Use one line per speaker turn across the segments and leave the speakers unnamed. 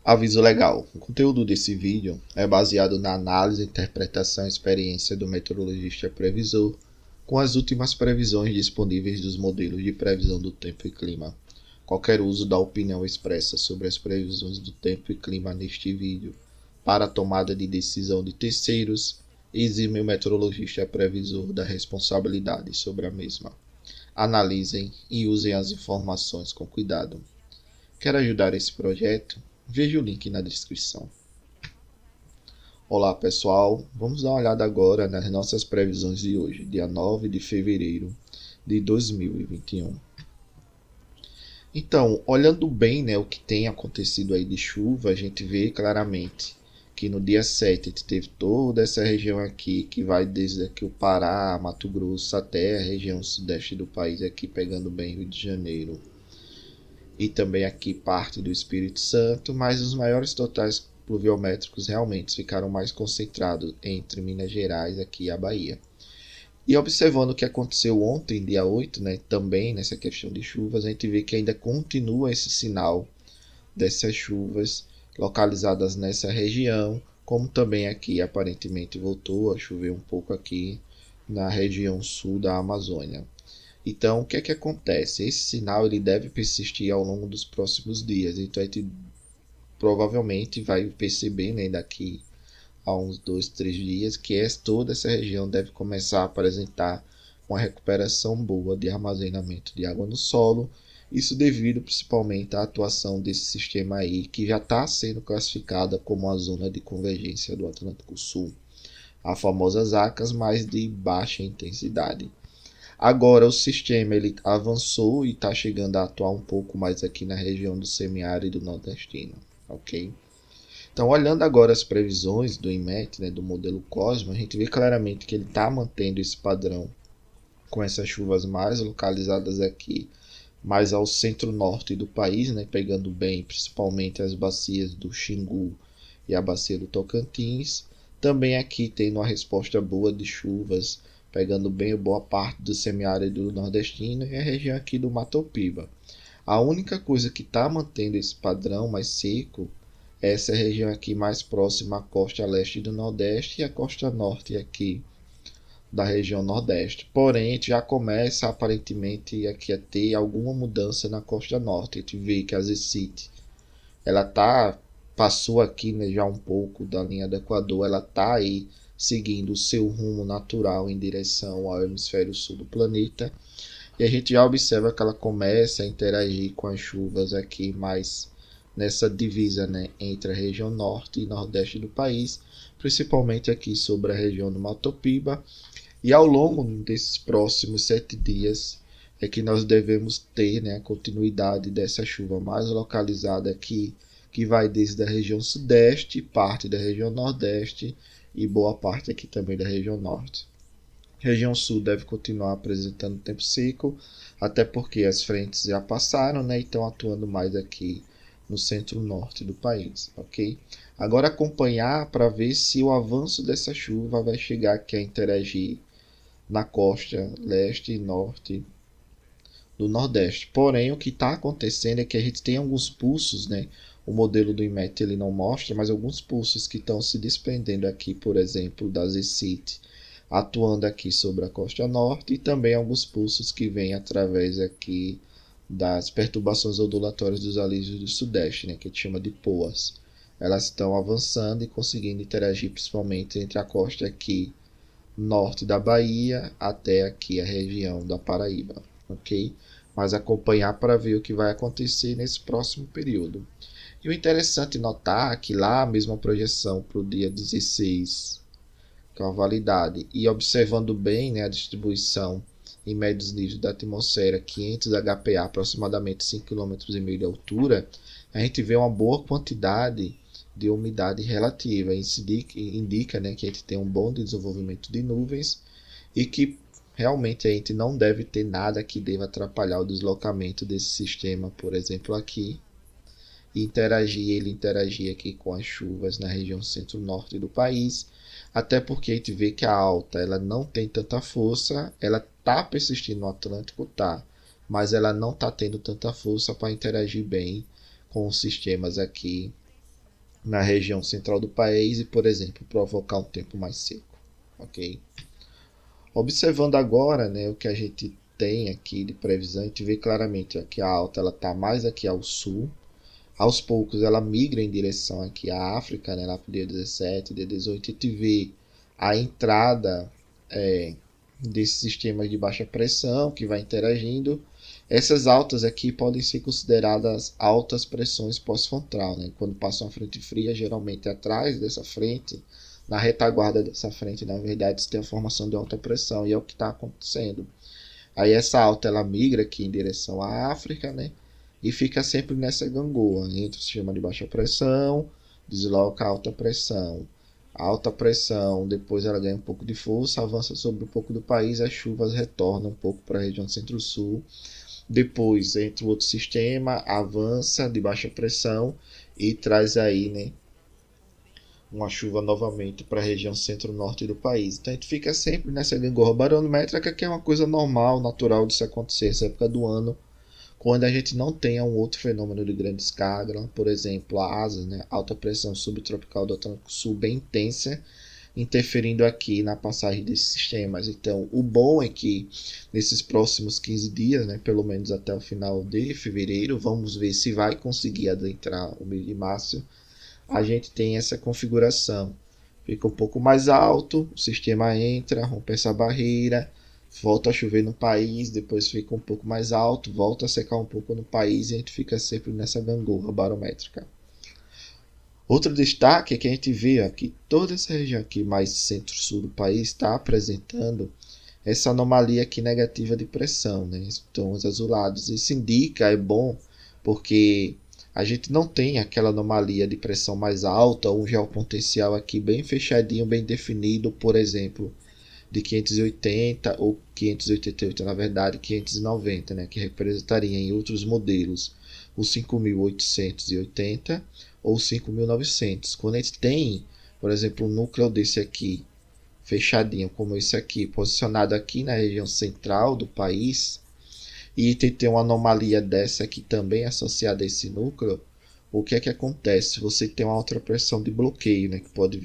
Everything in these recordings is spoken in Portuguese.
Aviso legal: o conteúdo desse vídeo é baseado na análise, interpretação e experiência do meteorologista previsor com as últimas previsões disponíveis dos modelos de previsão do tempo e clima. Qualquer uso da opinião expressa sobre as previsões do tempo e clima neste vídeo para a tomada de decisão de terceiros exime o meteorologista previsor da responsabilidade sobre a mesma. Analisem e usem as informações com cuidado. Quer ajudar esse projeto? Veja o link na descrição. Olá pessoal, vamos dar uma olhada agora nas nossas previsões de hoje, dia 9 de fevereiro de 2021. Então, olhando bem, o que tem acontecido aí de chuva, a gente vê claramente que no dia 7 a gente teve toda essa região aqui, que vai desde aqui o Pará, Mato Grosso, até a região sudeste do país, aqui pegando bem Rio de Janeiro. E também aqui parte do Espírito Santo, mas os maiores totais pluviométricos realmente ficaram mais concentrados entre Minas Gerais aqui e a Bahia. E observando o que aconteceu ontem, dia 8, também nessa questão de chuvas, a gente vê que ainda continua esse sinal dessas chuvas localizadas nessa região, como também aqui aparentemente voltou a chover um pouco aqui na região sul da Amazônia. Então, o que é que acontece? Esse sinal ele deve persistir ao longo dos próximos dias. Então, a gente provavelmente vai perceber, daqui a uns 2, 3 dias, que toda essa região deve começar a apresentar uma recuperação boa de armazenamento de água no solo. Isso devido principalmente à atuação desse sistema aí, que já está sendo classificada como a zona de convergência do Atlântico Sul. A famosa ZACAS, mas de baixa intensidade. Agora o sistema ele avançou e está chegando a atuar um pouco mais aqui na região do semiárido nordestino, ok? Então, olhando agora as previsões do INMET, do modelo Cosmo, a gente vê claramente que ele está mantendo esse padrão com essas chuvas mais localizadas aqui, mais ao centro-norte do país, pegando bem principalmente as bacias do Xingu e a bacia do Tocantins. Também aqui tendo uma resposta boa de chuvas, pegando bem boa parte do semiárido nordestino e a região aqui do Matopiba. A única coisa que está mantendo esse padrão mais seco é essa região aqui mais próxima à costa leste do Nordeste e a costa norte aqui da região Nordeste. Porém, a gente já começa aparentemente aqui a ter alguma mudança na costa norte. A gente vê que a Zecite, ela passou aqui, já um pouco da linha do Equador, ela está aí seguindo o seu rumo natural em direção ao hemisfério sul do planeta. E a gente já observa que ela começa a interagir com as chuvas aqui mais nessa divisa, entre a região norte e nordeste do país, principalmente aqui sobre a região do Matopiba. E ao longo desses próximos 7 dias é que nós devemos ter, a continuidade dessa chuva mais localizada aqui, que vai desde a região sudeste, parte da região nordeste e boa parte aqui também da região norte. A região sul deve continuar apresentando tempo seco, até porque as frentes já passaram, e estão atuando mais aqui no centro-norte do país, ok? Agora acompanhar para ver se o avanço dessa chuva vai chegar aqui a interagir na costa leste e norte do Nordeste. Porém, o que está acontecendo é que a gente tem alguns pulsos, o modelo do INMET ele não mostra, mas alguns pulsos que estão se desprendendo aqui, por exemplo, da Zecite, atuando aqui sobre a costa norte, e também alguns pulsos que vêm através aqui das perturbações ondulatórias dos alísios do sudeste, que a gente chama de POAs. Elas estão avançando e conseguindo interagir principalmente entre a costa aqui norte da Bahia até aqui a região da Paraíba, ok? Mas acompanhar para ver o que vai acontecer nesse próximo período. E o interessante notar que lá a mesma projeção para o dia 16, com a validade, e observando bem, a distribuição em médios níveis da atmosfera, 500 HPA, aproximadamente 5,5 km de altura, a gente vê uma boa quantidade de umidade relativa. Isso indica, que a gente tem um bom desenvolvimento de nuvens e que realmente a gente não deve ter nada que deva atrapalhar o deslocamento desse sistema, por exemplo, aqui, e ele interagir aqui com as chuvas na região centro-norte do país, até porque a gente vê que a alta ela não tem tanta força, ela está persistindo no Atlântico, mas ela não está tendo tanta força para interagir bem com os sistemas aqui na região central do país e, por exemplo, provocar um tempo mais seco, ok? Observando agora, né, o que a gente tem aqui de previsão, a gente vê claramente que a alta ela está mais aqui ao sul. Aos poucos ela migra em direção aqui à África, né, lá para o dia 17, dia 18, a gente vê a entrada desses sistemas de baixa pressão que vai interagindo. Essas altas aqui podem ser consideradas altas pressões pós-frontal, né? Quando passa uma frente fria, geralmente atrás dessa frente, na retaguarda dessa frente, na verdade, tem a formação de alta pressão e é o que está acontecendo. Aí essa alta ela migra aqui em direção à África, né? E fica sempre nessa gangorra entre o sistema de baixa pressão, desloca a alta pressão. A alta pressão, depois ela ganha um pouco de força, avança sobre um pouco do país, as chuvas retornam um pouco para a região centro-sul. Depois entra o outro sistema, avança de baixa pressão e traz aí, né, uma chuva novamente para a região centro-norte do país. Então a gente fica sempre nessa gangorra barométrica, que é uma coisa normal, natural de se acontecer nessa época do ano, quando a gente não tenha um outro fenômeno de grande escala, por exemplo, a ASA, né, alta pressão subtropical do Atlântico Sul bem intensa, interferindo aqui na passagem desses sistemas. Então, o bom é que nesses próximos 15 dias, né, pelo menos até o final de fevereiro, vamos ver se vai conseguir adentrar o mês de março, a gente tem essa configuração. Fica um pouco mais alto, o sistema entra, rompe essa barreira, volta a chover no país, depois fica um pouco mais alto, volta a secar um pouco no país e a gente fica sempre nessa gangorra barométrica. Outro destaque é que a gente vê que toda essa região aqui mais centro-sul do país está apresentando essa anomalia aqui negativa de pressão, né? Os tons azulados. Isso indica, é bom, porque a gente não tem aquela anomalia de pressão mais alta, um geopotencial aqui bem fechadinho, bem definido, por exemplo, de 580 ou 588, na verdade 590, né, que representaria em outros modelos o 5.880 ou 5.900. Quando a gente tem, por exemplo, um núcleo desse aqui, fechadinho como esse aqui, posicionado aqui na região central do país, e tem uma anomalia dessa aqui também associada a esse núcleo, o que é que acontece? Você tem uma alta pressão de bloqueio, né, que pode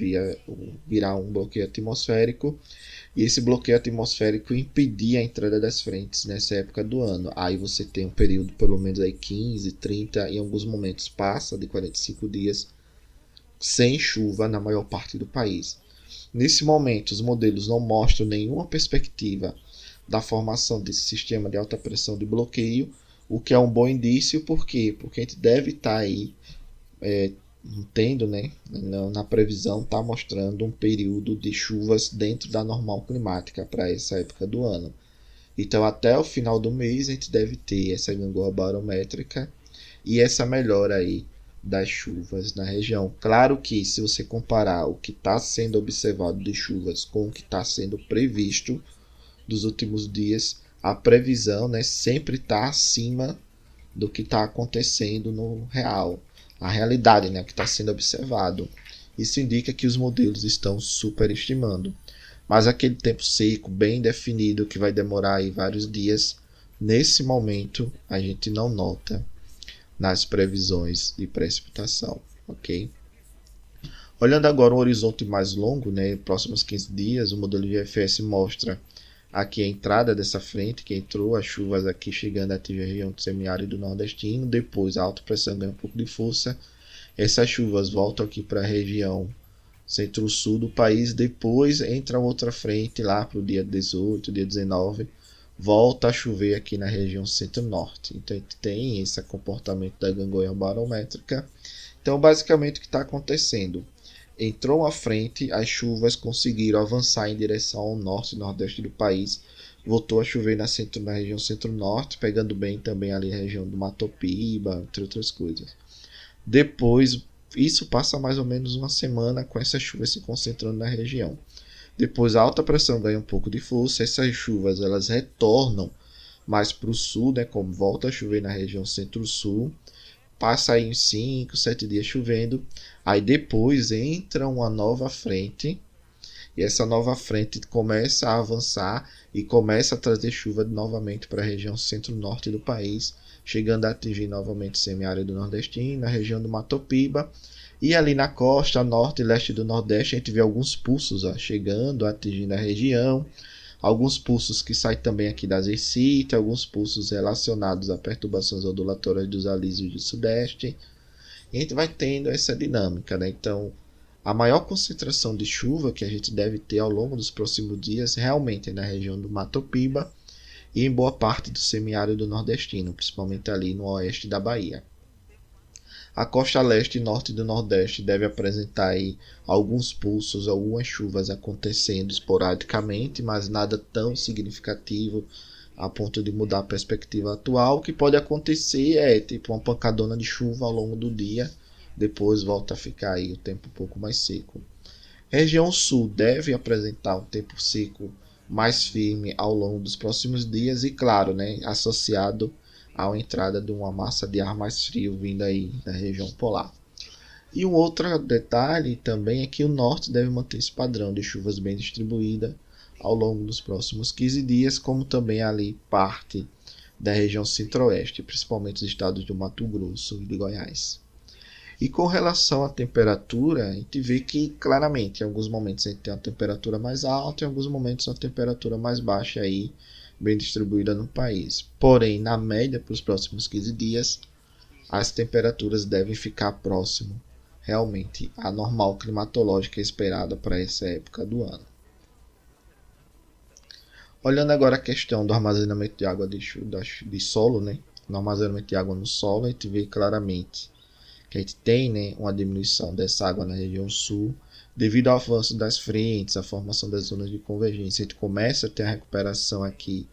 virar um bloqueio atmosférico, e esse bloqueio atmosférico impedir a entrada das frentes nessa época do ano. Aí você tem um período pelo menos aí 15, 30, em alguns momentos passa de 45 dias sem chuva na maior parte do país. Nesse momento, os modelos não mostram nenhuma perspectiva da formação desse sistema de alta pressão de bloqueio, o que é um bom indício. Por quê? Porque a gente deve estar aí tendo, né, na previsão, está mostrando um período de chuvas dentro da normal climática para essa época do ano. Então, até o final do mês, a gente deve ter essa gangorra barométrica e essa melhora aí das chuvas na região. Claro que, se você comparar o que está sendo observado de chuvas com o que está sendo previsto dos últimos dias, a previsão, né, sempre está acima do que está acontecendo no real. A realidade, né, que está sendo observado. Isso indica que os modelos estão superestimando. Mas aquele tempo seco, bem definido, que vai demorar aí vários dias, nesse momento a gente não nota nas previsões de precipitação, ok? Olhando agora um horizonte mais longo, né, próximos 15 dias, o modelo de GFS mostra aqui a entrada dessa frente que entrou, as chuvas aqui chegando a atingir a região do semiárido nordestino, depois a alta pressão ganha um pouco de força, essas chuvas voltam aqui para a região centro-sul do país, depois entra outra frente lá para o dia 18, dia 19, volta a chover aqui na região centro-norte. Então a gente tem esse comportamento da gangorra barométrica. Então basicamente o que está acontecendo? Entrou uma frente, as chuvas conseguiram avançar em direção ao norte e nordeste do país, voltou a chover na região centro-norte, pegando bem também ali a região do Matopiba, entre outras coisas. Depois, isso passa mais ou menos uma semana com essas chuvas se concentrando na região. Depois a alta pressão ganha um pouco de força, essas chuvas elas retornam mais para o sul, né, como volta a chover na região centro-sul, passa aí uns 5, 7 dias chovendo, aí depois entra uma nova frente, e essa nova frente começa a avançar e começa a trazer chuva novamente para a região centro-norte do país, chegando a atingir novamente o semiárido nordestino, a região do Matopiba. E ali na costa norte e leste do Nordeste a gente vê alguns pulsos chegando, atingindo a região. Alguns pulsos que saem também aqui das Ercite, alguns pulsos relacionados a perturbações ondulatórias dos alísios do Sudeste. E a gente vai tendo essa dinâmica, né? Então, a maior concentração de chuva que a gente deve ter ao longo dos próximos dias realmente é na região do Matopiba e em boa parte do semiárido nordestino, principalmente ali no oeste da Bahia. A costa leste e norte do Nordeste deve apresentar aí alguns pulsos, algumas chuvas acontecendo esporadicamente, mas nada tão significativo a ponto de mudar a perspectiva atual. O que pode acontecer é tipo uma pancadona de chuva ao longo do dia, depois volta a ficar aí o tempo um pouco mais seco. Região sul deve apresentar um tempo seco mais firme ao longo dos próximos dias e claro, né, associado à entrada de uma massa de ar mais frio vindo aí da região polar. E um outro detalhe também é que o norte deve manter esse padrão de chuvas bem distribuída ao longo dos próximos 15 dias, como também ali parte da região centro-oeste, principalmente os estados do Mato Grosso e de Goiás. E com relação à temperatura, a gente vê que claramente em alguns momentos a gente tem uma temperatura mais alta, em alguns momentos uma temperatura mais baixa aí, bem distribuída no país. Porém, na média para os próximos 15 dias, as temperaturas devem ficar próximo realmente à normal climatológica esperada para essa época do ano. Olhando agora a questão do armazenamento de água de solo, né? No armazenamento de água no solo, a gente vê claramente que a gente tem, né, uma diminuição dessa água na região sul, devido ao avanço das frentes, a formação das zonas de convergência. A gente começa a ter a recuperação aqui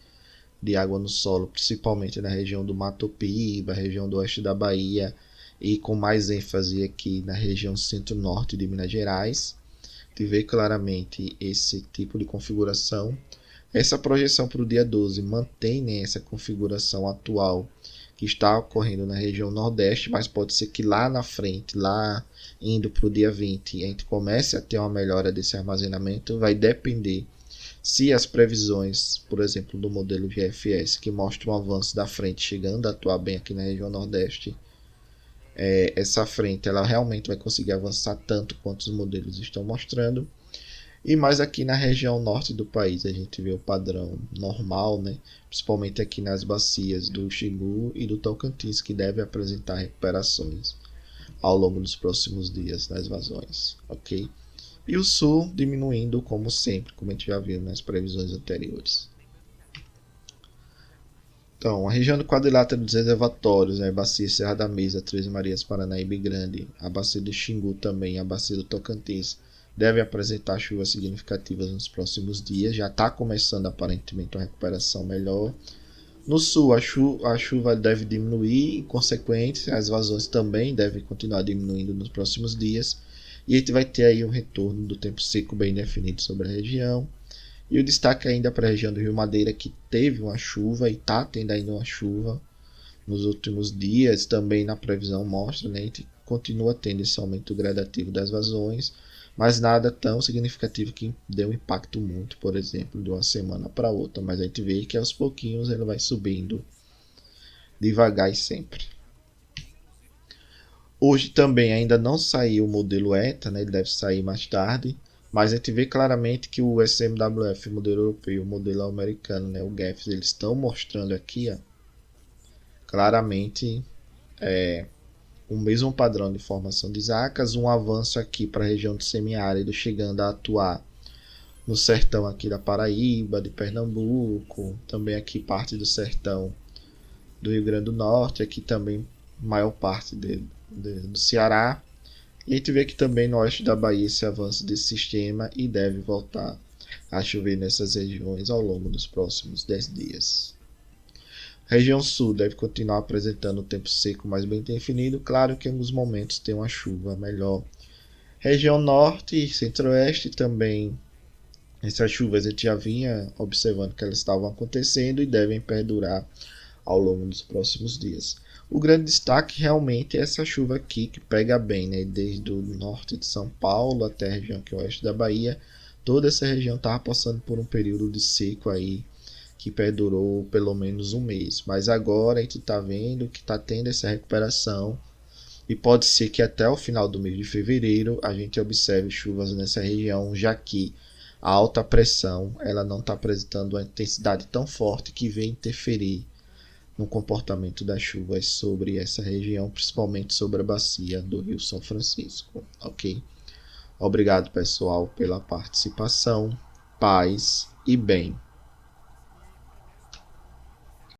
de água no solo, principalmente na região do Matopiba, região do oeste da Bahia, e com mais ênfase aqui na região centro-norte de Minas Gerais. A gente vê claramente esse tipo de configuração. Essa projeção para o dia 12 mantém, né, essa configuração atual que está ocorrendo na região nordeste, mas pode ser que lá na frente, lá indo para o dia 20, a gente comece a ter uma melhora desse armazenamento. Vai depender se as previsões, por exemplo, do modelo GFS, que mostra um avanço da frente chegando a atuar bem aqui na região nordeste, essa frente ela realmente vai conseguir avançar tanto quanto os modelos estão mostrando. E mais aqui na região norte do país a gente vê o padrão normal, né? Principalmente aqui nas bacias do Xingu e do Tocantins, que deve apresentar recuperações ao longo dos próximos dias nas vazões, ok? E o sul diminuindo como sempre, como a gente já viu nas previsões anteriores. Então, a região do quadrilátero dos reservatórios, né? Bacia Serra da Mesa, Três Marias, Paranaíba Grande, a bacia do Xingu também, a bacia do Tocantins, deve apresentar chuvas significativas nos próximos dias. Já está começando aparentemente uma recuperação melhor. No sul, a chuva deve diminuir, em consequência, as vazões também devem continuar diminuindo nos próximos dias. E a gente vai ter aí um retorno do tempo seco bem definido sobre a região. E o destaque ainda para a região do Rio Madeira, que teve uma chuva e está tendo ainda uma chuva nos últimos dias. Também na previsão mostra, né, a gente continua tendo esse aumento gradativo das vazões, mas nada tão significativo que dê um impacto muito, por exemplo, de uma semana para outra. Mas a gente vê que aos pouquinhos ele vai subindo devagar e sempre. Hoje também ainda não saiu o modelo ETA, né? Ele deve sair mais tarde, mas a gente vê claramente que o SMWF, o modelo europeu, o modelo americano, né? O GEFS, eles estão mostrando aqui, ó, claramente o mesmo padrão de formação de zacas, um avanço aqui para a região do semiárido, chegando a atuar no sertão aqui da Paraíba, de Pernambuco, também aqui parte do sertão do Rio Grande do Norte, aqui também maior parte do Ceará. E a gente vê que também no oeste da Bahia esse avanço desse sistema e deve voltar a chover nessas regiões ao longo dos próximos 10 dias. A região sul deve continuar apresentando um tempo seco mais bem definido, claro que em alguns momentos tem uma chuva melhor. Região norte e centro-oeste também, essas chuvas a gente já vinha observando que elas estavam acontecendo e devem perdurar ao longo dos próximos dias. O grande destaque realmente é essa chuva aqui, que pega bem, né? Desde o norte de São Paulo até a região que é o oeste da Bahia. Toda essa região estava passando por um período de seco aí, que perdurou pelo menos um mês. Mas agora a gente está vendo que está tendo essa recuperação e pode ser que até o final do mês de fevereiro a gente observe chuvas nessa região, já que a alta pressão ela não está apresentando uma intensidade tão forte que vem interferir no comportamento das chuvas sobre essa região, principalmente sobre a bacia do Rio São Francisco, ok? Obrigado, pessoal, pela participação. Paz e bem.